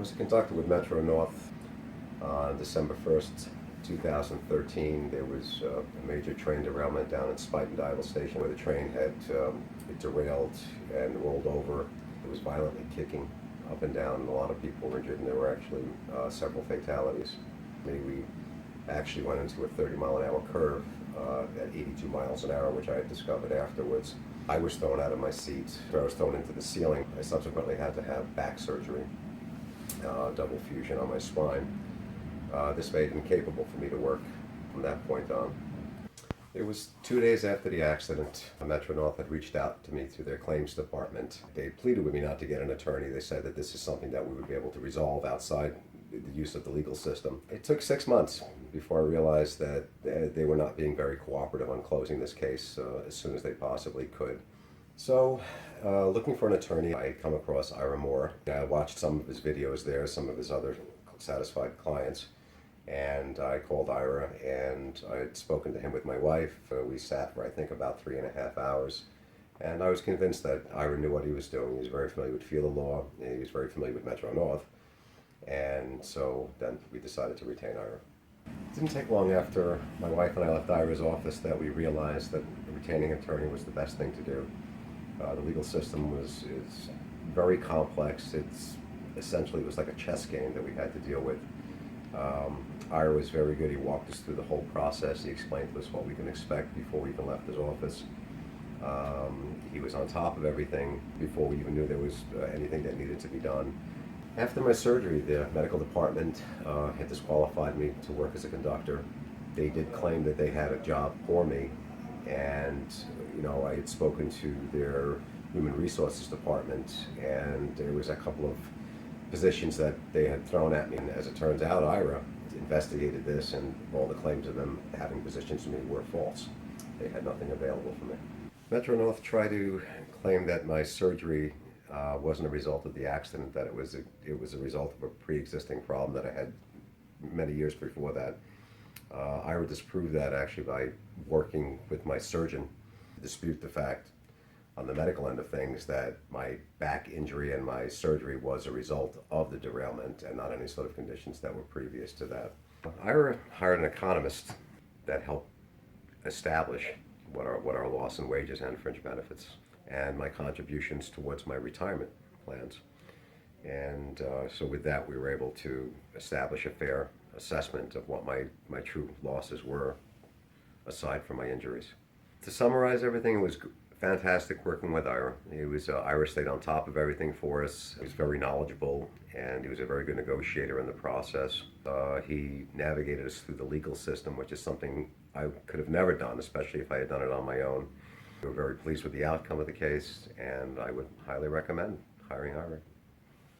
was a conductor with Metro North on December 1st, 2013. There was a major train derailment down at Spuyten Duyvil Station where the train had it derailed and rolled over. It was violently kicking up and down. A lot of people were injured, and there were actually several fatalities. We actually went into a 30-mile-an-hour curve at 82 miles an hour, which I had discovered afterwards. I was thrown out of my seat. I was thrown into the ceiling. I subsequently had to have back surgery, double fusion on my spine. This made it incapable for me to work from that point on. It was 2 days after the accident. Metro North had reached out to me through their claims department. They pleaded with me not to get an attorney. They said that this is something that we would be able to resolve outside the use of the legal system. It took 6 months before I realized that they were not being very cooperative on closing this case as soon as they possibly could. So, looking for an attorney, I come across Ira Maurer. I watched some of his videos there, some of his other satisfied clients, and I called Ira, and I had spoken to him with my wife. We sat for, I think, about 3.5 hours, and I was convinced that Ira knew what he was doing. He was very familiar with field law, and he was very familiar with Metro North, and so then we decided to retain Ira. It didn't take long after my wife and I left Ira's office that we realized that retaining an attorney was the best thing to do. The legal system is very complex. It was like a chess game that we had to deal with. Ira was very good. He walked us through the whole process. He explained to us what we can expect before we even left his office. He was on top of everything before we even knew there was anything that needed to be done. After my surgery, the medical department had disqualified me to work as a conductor. They did claim that they had a job for me, and I had spoken to their human resources department, and there was a couple of positions that they had thrown at me. And as it turns out, Ira investigated this, and all the claims of them having positions for me were false. They had nothing available for me. Metro North tried to claim that my surgery wasn't a result of the accident, that it was a result of a pre-existing problem that I had many years before that. Ira disproved that actually by working with my surgeon to dispute the fact on the medical end of things that my back injury and my surgery was a result of the derailment and not any sort of conditions that were previous to that. Ira hired an economist that helped establish what our loss in wages and fringe benefits and my contributions towards my retirement plans. And so with that, we were able to establish a fair assessment of what my true losses were, aside from my injuries. To summarize everything, it was fantastic working with Ira. Ira stayed on top of everything for us. He was very knowledgeable, and he was a very good negotiator in the process. He navigated us through the legal system, which is something I could have never done, especially if I had done it on my own. We were very pleased with the outcome of the case, and I would highly recommend hiring Ira.